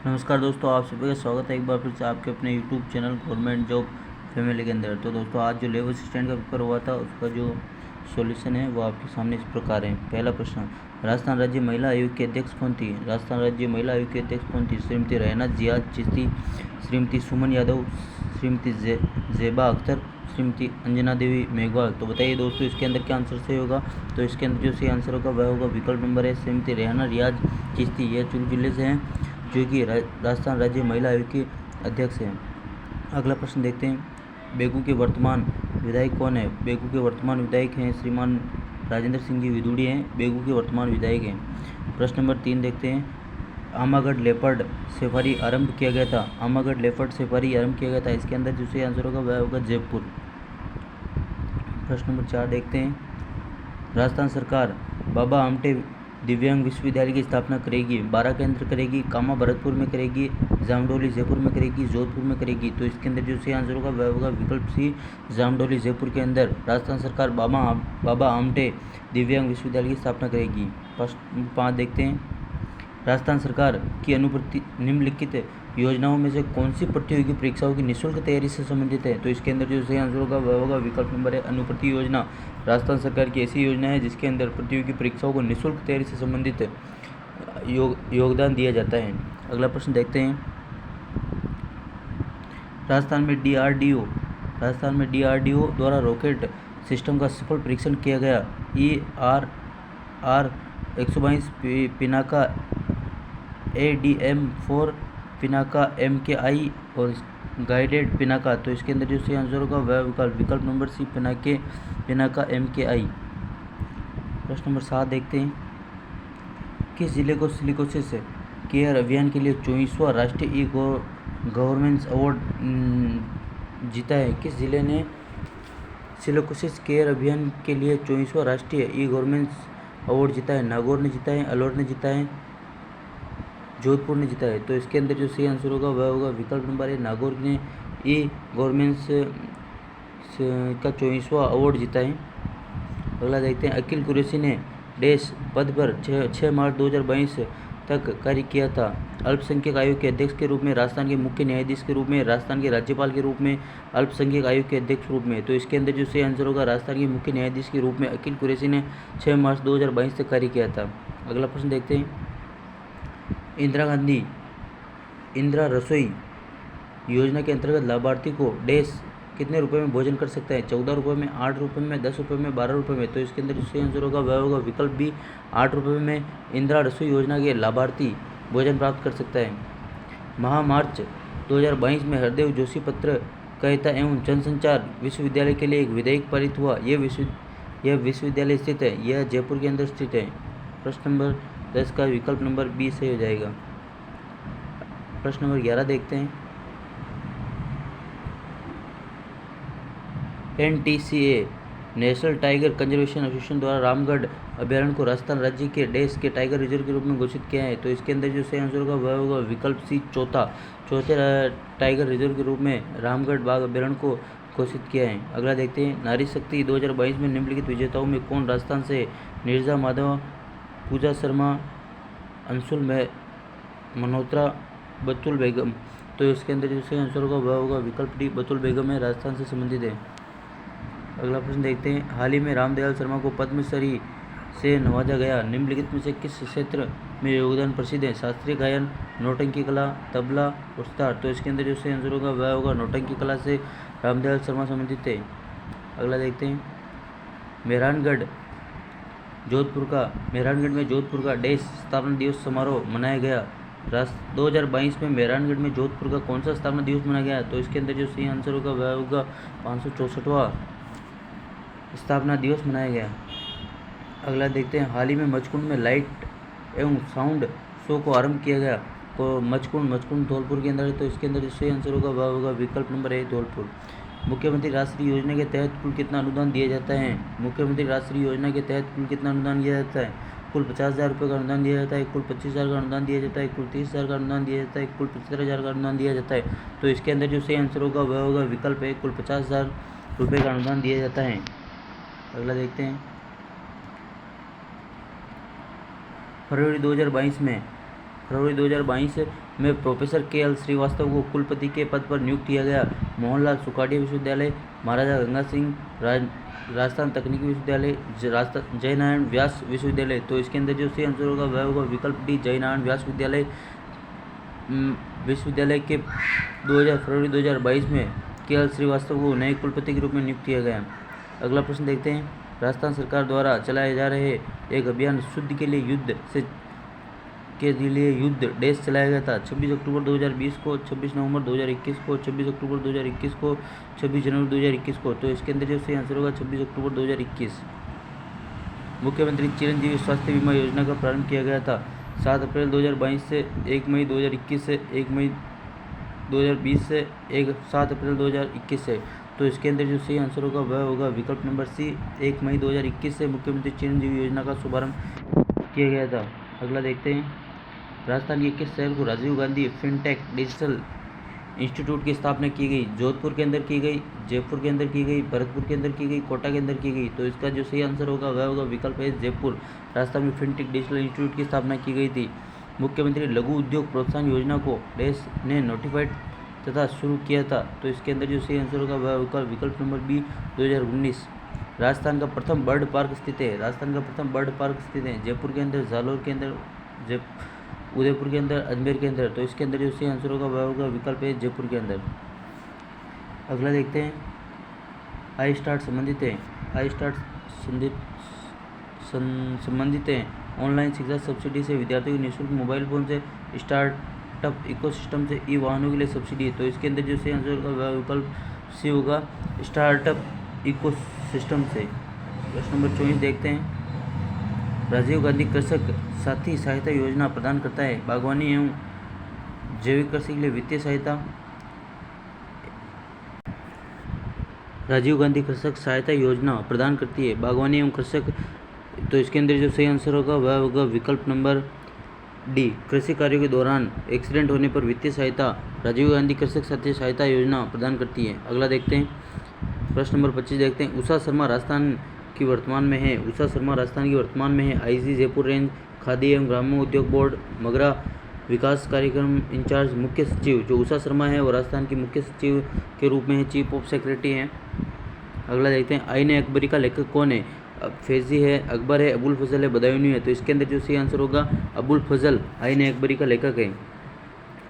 नमस्कार दोस्तों, आप सभी का स्वागत है एक बार फिर से आपके अपने YouTube channel government job family के अंदर। तो दोस्तों, आज जो लेबर असिस्टेंट का पेपर हुआ था उसका जो सॉल्यूशन है वो आपके सामने इस प्रकार है। पहला प्रश्न, राजस्थान राज्य महिला आयोग की अध्यक्ष कौन थी? राजस्थान राज्य महिला आयोग की अध्यक्ष कौन थी? श्रीमती रहना जियाद चिश्ती, श्रीमती सुमन यादव, श्रीमती जेबा अख्तर, श्रीमती अंजना देवी मेघवाल। तो बताइए दोस्तों, इसके अंदर क्या आंसर सही होगा? तो इसके अंदर जो सही आंसर होगा वह होगा विकल्प नंबर है श्रीमती रहना रियाज चिश्ती। यह चुरू जिले से हैं, जो कि राजस्थान राज्य महिला आयोग की अध्यक्ष हैं। अगला प्रश्न देखते हैं, बेगू के वर्तमान विधायक कौन है? बेगू के वर्तमान विधायक हैं श्रीमान राजेंद्र सिंह जी विदुड़ी हैं, बेगू के वर्तमान विधायक हैं। प्रश्न नंबर 3 देखते हैं, आमागढ़ लेपर्ड सफारी आरंभ किया गया था? आमागढ़ लेपर्ड सफारी आरंभ किया गया था, इसके अंदर जो सही आंसर होगा वह होगा जयपुर। प्रश्न नंबर 4 देखते हैं, राजस्थान सरकार बाबा आमटे दिव्यांग विश्वविद्यालय की स्थापना करेगी? 12 के अंदर करेगी, कामा भरतपुर में करेगी, जामडोली जयपुर में करेगी, जोधपुर में करेगी? तो इसके अंदर जो सही आंसर होगा वह होगा विकल्प सी, जामडोली जयपुर के अंदर राजस्थान सरकार बाबा आमटे दिव्यांग विश्वविद्यालय की स्थापना करेगी। प्रश्न 5 देखते हैं, राजस्थान सरकार की अनुप्रति निम्नलिखित योजनाओं में से कौन सी प्रतियोगी परीक्षाओं की निःशुल्क तैयारी से संबंधित है? तो इसके अंदर जो सही आंसर होगा वह होगा विकल्प नंबर है अनुप्रति योजना। राजस्थान सरकार की ऐसी योजना है जिसके अंदर प्रतियोगी परीक्षाओं को निःशुल्क तैयारी से संबंधित योगदान दिया जाता है। अगला प्रश्न देखते हैं, राजस्थान में डीआरडीओ द्वारा रॉकेट सिस्टम का सफल परीक्षण किया गया। ERR 122 Pinaka, ADM-4 Pinaka, MKI और गाइडेड पिनाका। तो इसके अंदर जो सही आंसर होगा वह विकल्प नंबर सी, पिनाका MKI। प्रश्न नंबर 7 देखते हैं, किस जिले को सिलिकोसिस केयर अभियान के लिए 24वां राष्ट्रीय गवर्नेंस अवार्ड जीता है? किस जिले ने सिलिकोसिस केयर अभियान के लिए 24वां राष्ट्रीय गवर्नेंस अवार्ड जीता है? नागौर ने जीता है, अलवर ने जीता है, जोधपुर ने जीता है? तो इसके अंदर जो सही आंसर होगा वह होगा विकल्प नंबर है, नागौर ने गवर्नेंस का 24वां अवार्ड जीता है। अगला देखते हैं, अकील कुरैशी ने देश पद पर 6 मार्च 2022 तक कार्य किया था? अल्पसंख्यक आयोग के अध्यक्ष के रूप में, राजस्थान के मुख्य न्यायाधीश के रूप में, राजस्थान के राज्यपाल के रूप में, अल्पसंख्यक आयोग के अध्यक्ष के रूप में? तो इसके अंदर जो सही आंसर होगा, राजस्थान के मुख्य न्यायाधीश के रूप में अकील कुरैशी ने 6 मार्च 2022 तक कार्य किया था। अगला प्रश्न देखते हैं, इंदिरा गांधी इंदिरा रसोई योजना के अंतर्गत लाभार्थी को देश कितने रुपए में भोजन कर सकता है? 14 रुपये में, 8 रुपये में, 10 रुपये में, 12 रुपये में? तो इसके अंदर जो सही आंसर होगा वह होगा विकल्प बी, 8 रुपये में इंदिरा रसोई योजना के लाभार्थी भोजन प्राप्त कर सकता है। महामार्च 2022 में हरदेव जोशी पत्रकारिता एवं जनसंचार विश्वविद्यालय के लिए एक विधेयक पारित हुआ। यह विश्वविद्यालय स्थित है, यह जयपुर के अंदर स्थित है। प्रश्न नंबर 10 का विकल्प नंबर बी सही हो जाएगा। प्रश्न नंबर 11 देखते हैं, NTCA national tiger conservation association द्वारा रामगढ़ अभ्यारण्य को राजस्थान राज्य के देश के टाइगर रिजर्व के रूप में घोषित किया है? तो इसके अंदर जो सही आंसर होगा वह होगा विकल्प सी, चौथे टाइगर रिजर्व के रूप में रामगढ़ बाघ अभ्यारण्य को घोषित किया है। अगला देखते हैं, नारी शक्ति 2022 में निम्नलिखित विजेताओं में कौन राजस्थान से? नीरजा माधव, पूजा शर्मा, अंशुल मल्होत्रा, बतुल बेगम? तो इसके अंदर जो सही आंसर होगा वह होगा विकल्प डी, बतुल बेगम है, राजस्थान से संबंधित है। अगला प्रश्न देखते हैं, हाल ही में रामदयाल शर्मा को पद्मश्री से नवाजा गया। निम्नलिखित में से किस क्षेत्र में योगदान प्रसिद्ध है? शास्त्रीय गायन, नौटंकी कला, तबला और सितार? तो इसके अंदर जो सही आंसर होगा वह होगा नौटंकी कला से रामदयाल शर्मा संबंधित है। अगला देखते हैं, मेहरानगढ़ में जोधपुर का देश स्थापना दिवस समारोह मनाया गया। 2022 में मेहरानगढ़ में जोधपुर का कौन सा स्थापना दिवस मनाया गया? तो इसके अंदर जो सही आंसर होगा वह होगा 564वां स्थापना दिवस मनाया गया। अगला देखते हैं, हाल ही में मचकुंड में लाइट एवं साउंड शो को आरंभ किया गया। तो मचकुंड धौलपुर के अंदर है। तो इसके अंदर जो सही आंसर होगा वह होगा विकल्प नंबर ए, धौलपुर। मुख्यमंत्री राष्ट्रीय योजना के तहत कुल कितना अनुदान दिया जाता है? मुख्यमंत्री राष्ट्रीय योजना के तहत कुल कितना अनुदान दिया जाता है? कुल 50,000 रुपये का अनुदान दिया जाता है, कुल 25,000 का अनुदान दिया जाता है, कुल 30,000 का अनुदान दिया जाता है, कुल 75,000 का अनुदान दिया जाता है? तो इसके अंदर जो सही आंसर होगा वह होगा विकल्प ए, कुल 50,000 रुपये का अनुदान दिया जाता है। अगला देखते हैं, फरवरी 2022 में फरवरी 2022 में प्रोफेसर के.एल. श्रीवास्तव को कुलपति के पद पर नियुक्त किया गया। मोहनलाल सुखाड़िया विश्वविद्यालय, महाराजा गंगा सिंह राजस्थान तकनीकी विश्वविद्यालय, जयनारायण व्यास विश्वविद्यालय। तो इसके अंदर जो सही आंसर होगा वह होगा विकल्प डी, जयनारायण व्यास विश्वविद्यालय के फरवरी 2022 में के.एल. श्रीवास्तव को नए कुलपति के रूप में नियुक्त किया गया। अगला प्रश्न देखते हैं। राजस्थान सरकार द्वारा चलाए जा रहे एक अभियान शुद्ध के लिए युद्ध डेश चलाया गया था। 26 अक्टूबर 2020 को, 26 नवंबर 2021 को, 26 अक्टूबर 2021 को, 26 जनवरी 2021 को। तो इसके अंदर जो सही आंसर होगा 26 अक्टूबर 2021। मुख्यमंत्री चिरंजीवी स्वास्थ्य बीमा योजना का प्रारंभ किया गया था 7 अप्रैल 2022 से 1 मई 2021 से 1 मई 2020 से 7 अप्रैल 2021 से। तो इसके अंदर जो सही आंसर होगा वह होगा विकल्प नंबर सी, 1 मई 2021 से मुख्यमंत्री चिरंजीवी योजना का शुभारंभ किया गया था। अगला देखते हैं। राजस्थान के किस शहर को Rajiv Gandhi fintech digital institute की स्थापना की गई? जोधपुर के अंदर की गई, जयपुर के अंदर की गई, भरतपुर के अंदर की गई, कोटा के अंदर की गई। तो इसका जो सही आंसर होगा वह होगा विकल्प है जयपुर। राजस्थान में फिनटेक डिजिटल इंस्टीट्यूट की स्थापना की गई थी। मुख्यमंत्री लघु उद्योग प्रोत्साहन योजना को देश ने नोटिफाइड तथा शुरू किया था। तो इसके अंदर जो सही आंसर होगा वह होगा विकल्प नंबर बी, 2019। राजस्थान का प्रथम बर्ड पार्क स्थित है। राजस्थान का प्रथम बर्ड पार्क स्थित है जयपुर के अंदर, जालोर के अंदर, उदयपुर के अंदर, अजमेर के अंदर। तो इसके अंदर जो सही आंसर होगा वह होगा विकल्प है जयपुर के अंदर। अगला देखते हैं। आई स्टार्ट संबंधित है। आई स्टार्ट संबंधित है ऑनलाइन शिक्षा सब्सिडी से विद्यार्थियों को निःशुल्क मोबाइल फोन से, स्टार्टअप इकोसिस्टम से, ई वाहनों के लिए सब्सिडी है। तो इसके अंदर जो सही आंसर होगा वह विकल्प सी होगा, स्टार्टअप इकोसिस्टम से। प्रश्न नंबर 24 देखते हैं। राजीव गांधी कृषक साथी सहायता योजना प्रदान करता है बागवानी एवं जैविक कृषि के लिए वित्तीय सहायता। राजीव गांधी कृषक सहायता योजना प्रदान करती है बागवानी एवं कृषक। तो इसके अंदर जो सही आंसर होगा वह होगा विकल्प नंबर डी, कृषि कार्यों के दौरान एक्सीडेंट होने पर वित्तीय सहायता राजीव गांधी कृषक साथी सहायता योजना प्रदान करती है। अगला देखते हैं। प्रश्न नंबर 25 देखते हैं। उषा शर्मा राजस्थान की वर्तमान में है। उषा शर्मा राजस्थान की वर्तमान में है आईजी जयपुर रेंज, खादी एवं ग्राम्य उद्योग बोर्ड, मगरा विकास कार्यक्रम इंचार्ज, मुख्य सचिव। जो उषा शर्मा है वो राजस्थान की मुख्य सचिव के रूप में है, चीफ ऑफ सेक्रेटरी हैं। अगला देखते हैं। आईने अकबरी का लेखक कौन है? फैजी है, अकबर है, अबुल फजल है, बदायूनी है। तो इसके अंदर जो सही आंसर होगा अबुल फजल आईने अकबरी का लेखक है।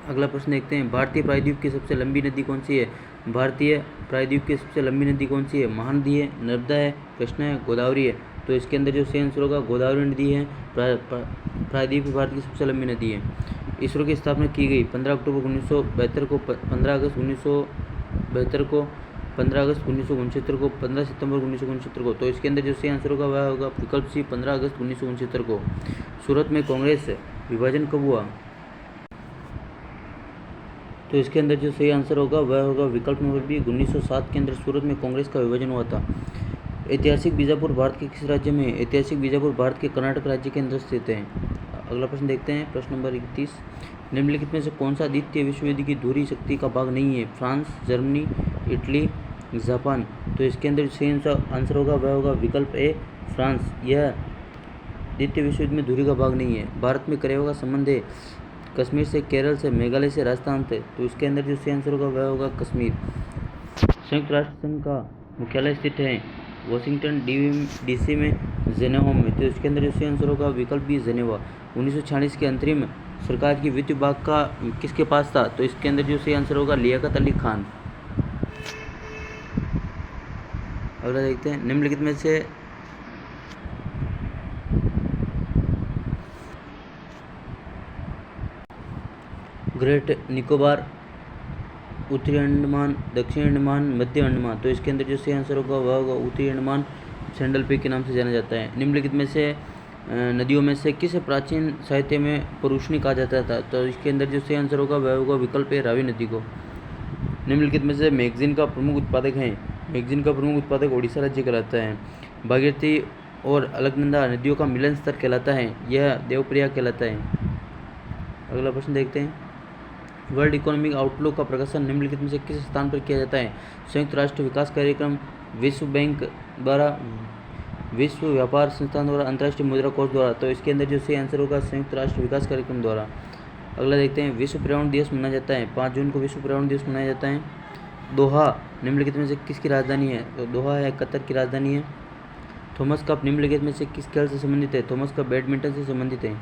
अगला प्रश्न देखते हैं। भारतीय प्रायद्वीप की सबसे लंबी नदी कौन सी है? भारतीय प्रायद्वीप की सबसे लंबी नदी कौन सी है? महानदी है, नर्मदा है, कृष्णा है, गोदावरी है। तो इसके अंदर जो सही आंसर होगा गोदावरी नदी है, प्रायद्वीप भारत की सबसे लंबी नदी है। इसरो की स्थापना की गई 15 अक्टूबर 1972 को, 15 अगस्त 1972 को, 15 अगस्त 1969 को, 15 सितंबर 1969 को। तो इसके अंदर जो सही आंसर होगा वह होगा विकल्प सी, 15 अगस्त 1969 को। सूरत में कांग्रेस विभाजन कब हुआ? तो इसके अंदर जो सही आंसर होगा वह होगा विकल्प नंबर बी, 1907 के अंदर सूरत में कांग्रेस का विभाजन हुआ था। ऐतिहासिक बीजापुर भारत के किस राज्य में है? ऐतिहासिक बीजापुर भारत के कर्नाटक राज्य के अंदर स्थित है। अगला प्रश्न देखते हैं। प्रश्न नंबर 31। निम्नलिखित में से कौन सा द्वितीय विश्व युद्ध की दोहरी शक्ति का भाग नहीं है? France, Germany, Italy, Japan. तो इसके अंदर सही आंसर होगा वह होगा विकल्प ए, फ्रांस। यह द्वितीय विश्व युद्ध में दोहरी का भाग नहीं है। भारत में करेवा का संबंध है कश्मीर से, केरल से, मेघालय से, राजस्थान से। तो इसके अंदर जो सही आंसर होगा वह होगा कश्मीर। संयुक्त राष्ट्र संघ का मुख्यालय स्थित है वाशिंगटन डीसी में, जेनेवा में। तो इसके अंदर जो सही आंसर होगा विकल्प बी, जेनेवा। 1946 के अंतरिम सरकार की वित्त विभाग का किसके पास था? तो इसके अंदर जो सही आंसर होगा लियाकत अली खान। अगला देखते हैं। निम्नलिखित में से ग्रेट निकोबार, उत्तरी अंडमान, दक्षिण अंडमान, मध्य अंडमान। तो इसके अंदर जो सही आंसर होगा वह होगा उत्तरी अंडमान, सैंडल पीक के नाम से जाना जाता है। निम्नलिखित में से नदियों में से किसे प्राचीन साहित्य में परुष्णी कहा जाता था? तो इसके अंदर जो सही आंसर होगा वह होगा विकल्प है रावी नदी को। निम्नलिखित में से मैगजीन का प्रमुख उत्पादक है? मैगजीन का प्रमुख उत्पादक ओडिशा राज्य कहलाता है। भागीरथी और अलकनंदा नदियों का मिलन स्थल कहलाता है, यह देवप्रयाग कहलाता है। अगला प्रश्न देखते हैं। वर्ल्ड इकोनॉमिक आउटलुक का प्रकाशन निम्नलिखित में से किस स्थान पर किया जाता है? संयुक्त राष्ट्र विकास कार्यक्रम, विश्व बैंक द्वारा, विश्व व्यापार संस्थान द्वारा, अंतर्राष्ट्रीय मुद्रा कोष द्वारा। तो इसके अंदर जो सही आंसर होगा संयुक्त राष्ट्र विकास कार्यक्रम द्वारा। अगला देखते हैं, विश्व पर्यावरण दिवस मनाया जाता है 5 जून को विश्व पर्यावरण दिवस मनाया जाता है। दोहा निम्नलिखित में से किसकी राजधानी है? तो दोहा है कतर की राजधानी है। थॉमस कप निम्नलिखित में से किस खेल से संबंधित है? थॉमस कप बैडमिंटन से संबंधित है।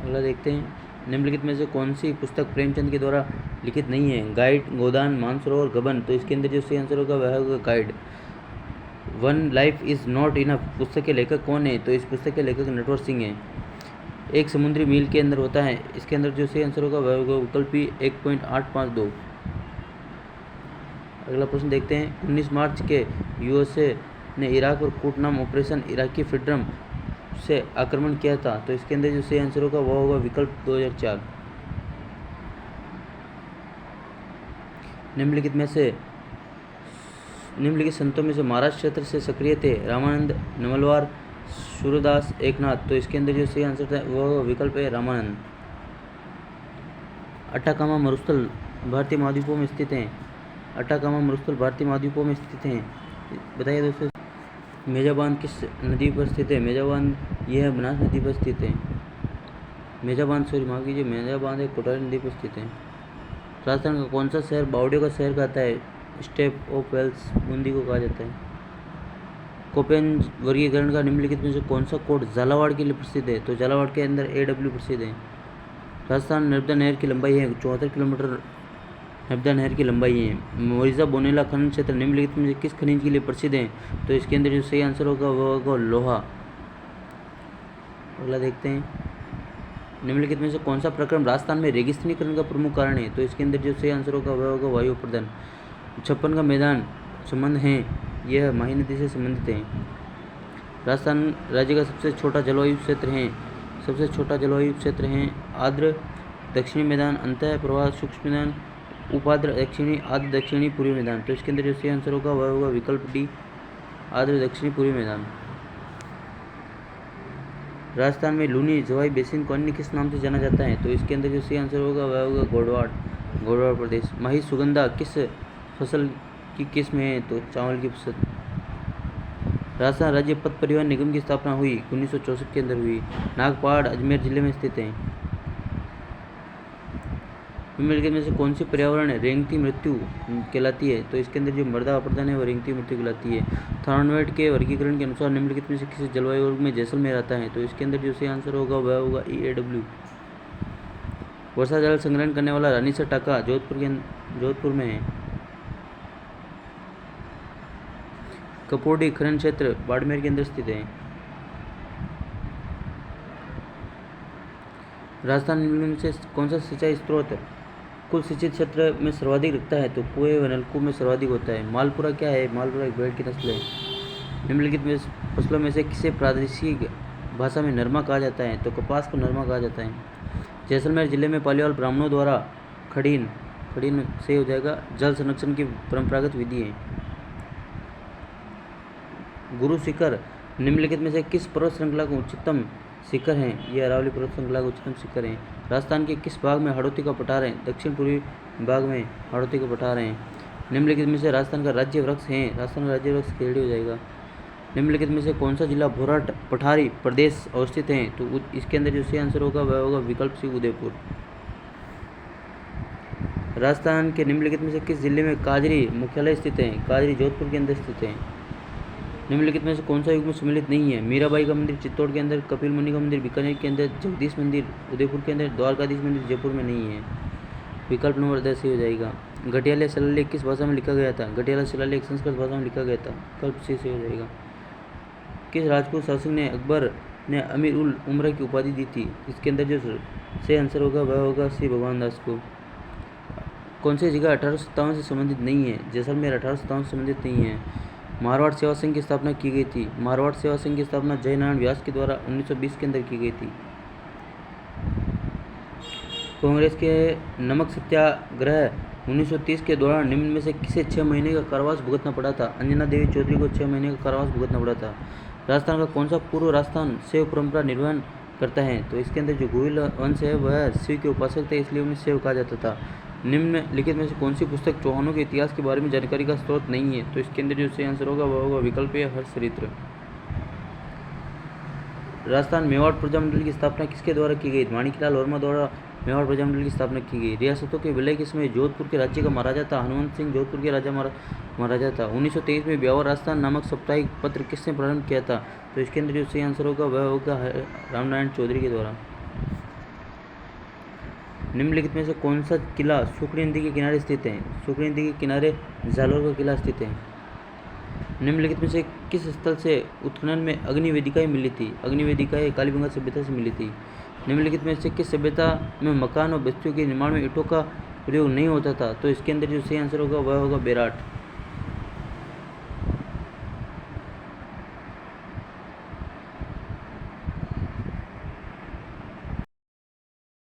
अगला देखते हैं, निम्नलिखित में से कौन सी पुस्तक प्रेमचंद के द्वारा लिखित नहीं है? गाइड, गोदान, मानसरोवर, गबन। तो इसके अंदर जो सही आंसर होगा वह होगा guide. One life is not enough पुस्तक के लेखक कौन है? तो इस पुस्तक के लेखक नटवर सिंह हैं। एक समुद्री मील के अंदर होता है, इसके अंदर जो सही आंसर होगा वह होगा विकल्प बी 1.852। अगला प्रश्न देखते हैं, 19 मार्च के यूएसए ने इराक पर कूटनाम ऑपरेशन इराकी फ्रीडम से आक्रमण किया था। तो इसके अंदर जो सही आंसर होगा वह होगा विकल्प 2004। निम्नलिखित संतों में से महाराष्ट्र क्षेत्र से सक्रिय थे? रामानंद, नवलवार, सूरदास, एकनाथ। तो इसके अंदर जो सही आंसर था वह विकल्प है रामानंद। अटाकामा मरुस्थल भारतीय महाद्वीपों में स्थित हैं। अटाकामा मरुस्थल भारतीय महाद्वीपों में स्थित हैं। बताइए दोस्तों, मेजाबान किस नदी पर स्थित है? मेजाबान यह बनास नदी पर स्थित है। मेजाबान है कोटारी नदी पर स्थित है। राजस्थान का कौन सा शहर बावड़ियों का शहर कहता है? स्टेप ऑफ वेल्स बूंदी को कहा जाता है। कोपेन वर्गीकरण का निम्नलिखित में से कौन सा कोड झालावाड़ के लिए प्रसिद्ध है? तो झालावाड़ के अंदर AW प्रसिद्ध है। राजस्थान नर्मदा नहर की लंबाई है 74 किलोमीटर नर्मदा नहर की लंबाई है। मोरिजा बोनेला खनन क्षेत्र निम्नलिखित में से किस खनिज के लिए प्रसिद्ध है? तो इसके अंदर जो सही आंसर होगा वह होगा लोहा। अगला देखते हैं, निम्नलिखित में से कौन सा प्रक्रम राजस्थान में रेगिस्तानीकरण का प्रमुख कारण है? तो इसके अंदर जो सही आंसर होगा वह होगा वायु प्रदान। 56 का मैदान संबंध है, यह माही नदी से संबंधित है। राजस्थान राज्य का सबसे छोटा जलवायु क्षेत्र है आर्द्र दक्षिणी मैदान, अंतः प्रवाह शुष्क मैदान, उपाद्र दक्षिणी, आर्द्र दक्षिणी पूर्वी मैदान। तो इसके अंदर जो सही आंसर होगा वह होगा विकल्प डी आर्द्र दक्षिणी पूर्वी मैदान। राजस्थान में लूनी जवाई बेसिन को अन्य किस नाम से जाना जाता है? तो इसके अंदर जो सही आंसर होगा वह होगा गोडवाड़ प्रदेश। माही सुगंधा किस फसल की किस्म है? तो चावल की फसल। राजस्थान राज्य पथ परिवहन निगम की स्थापना हुई 1964 के अंदर हुई। नागपाड़ अजमेर जिले में स्थित है। निम्नलिखित में से कौन सी पर्यावरण रेंगती मृत्यु कहलाती है? तो इसके अंदर जो मृदा अपरदन है वह रेंगती मृत्यु कहलाती है। थॉर्नवेट के वर्गीकरण के अनुसार निम्नलिखित में से किसी जलवायु वर्ग में जैसलमेर आता है? तो इसके अंदर जो सही आंसर होगा वह होगा EAW। वर्षा जल संग्रहण करने वाला रानीसर टाका जोधपुर में है। कपोडी खनन क्षेत्र बाड़मेर के अंदर स्थित है। राजस्थान में से कौन सा सिंचाई स्रोत कुल सिंचित क्षेत्र में सर्वाधिक रखता है? तो कुएं व नलकूप में सर्वाधिक होता है। मालपुरा क्या है? मालपुरा एक भेड़ की नस्ल है। निम्नलिखित में फसलों में से किसे प्रादेशिक भाषा में नरमा कहा जाता है? तो कपास को नरमा कहा जाता है। जैसलमेर जिले में पालीवाल ब्राह्मणों द्वारा खड़ीन से हो जाएगा जल संरक्षण की परंपरागत विधि है। गुरु शिखर निम्नलिखित में से किस पर्वत श्रृंखला का उच्चतम शिखर हैं? ये अरावली पर्वत श्रृंखला का उच्चतम शिखर है। राजस्थान के किस भाग में हाड़ौती का पठार है? दक्षिण पूर्वी भाग में हाड़ौती का पठार है। निम्नलिखित में से राजस्थान का राज्य वृक्ष है? राजस्थान का राज्य वृक्ष खेड़ी हो जाएगा। निम्नलिखित में से कौन सा जिला भोराट पठारी प्रदेश अवस्थित है? तो इसके अंदर जो सही आंसर होगा वह होगा विकल्प सी उदयपुर। राजस्थान के निम्नलिखित में से किस जिले में काजरी मुख्यालय स्थित है? काजरी जोधपुर के अंदर स्थित है। निम्नलिखित में से कौन सा युग में सम्मिलित नहीं है? मीराबाई का मंदिर चित्तौड़ के अंदर, कपिल मुनि का मंदिर बीकानेर के अंदर, जगदीश मंदिर उदयपुर के अंदर, द्वारकाधीश मंदिर जयपुर में नहीं है। विकल्प नंबर 10 हो जाएगा। घटियाला शिलालेख किस भाषा में लिखा गया था? घटियाला शिलालेख संस्कृत भाषा में लिखा गया था। विकल्प सी से हो जाएगा। किस राजपूत शासक ने अकबर ने अमीर उल उमरा की उपाधि दी थी? इसके अंदर जो सही आंसर होगा वह होगा श्री भगवान दास को। कौन सी जगह 1857 से संबंधित नहीं है? जैसलमेर 1857 से संबंधित नहीं है। मारवाड़ सेवा संघ की स्थापना की गई थी। मारवाड़ सेवा संघ की स्थापना जयनारायण व्यास के द्वारा 1920 के अंदर की गई थी। कांग्रेस के नमक सत्याग्रह 1930 के दौरान निम्न में से किसे 6 महीने का कारावास भुगतना पड़ा था? अंजना देवी चौधरी को 6 महीने का कारावास भुगतना पड़ा था। राजस्थान का कौन सा पूर्व राजस्थान शैव परंपरा निर्वहन करता है? तो इसके अंदर जो गोहिल वंश है वह शिव के उपासक थे, इसलिए उन्हें शैव कहा जाता था। निम्नलिखित में से कौन सी पुस्तक चौहानों के इतिहास के बारे में जानकारी का स्रोत नहीं है? तो इसके अंदर जो सही आंसर होगा वह होगा विकल्प है हर्षचरित्र। राजस्थान मेवाड़ प्रजामंडल की स्थापना किसके द्वारा की गई? माणिकलाल वर्मा द्वारा मेवाड़ प्रजामंडल की स्थापना की गई। रियासतों के विलय के समय जोधपुर के राज्य का महाराजा था हनुमंत सिंह, जोधपुर के महाराजा था। 1923 में ब्यावर राजस्थान नामक साप्ताहिक पत्र किसने प्रारंभ किया था? तो इसके अंदर जो सही आंसर होगा वह होगा रामनारायण चौधरी के द्वारा। निम्नलिखित में से कौन सा किला सुखड़ी नदी के किनारे स्थित है? सुखड़ी नदी के किनारे जालोर का किला स्थित है। निम्नलिखित में से किस स्थल से उत्खनन में अग्नि वेदिकाएं मिली थी? अग्नि वेदिकाएं कालीबंगा सभ्यता से मिली थी। निम्नलिखित में से किस सभ्यता में मकान और बस्तियों के निर्माण में ईंटों का प्रयोग नहीं होता था? तो इसके अंदर जो सही आंसर होगा वह होगा बेराट।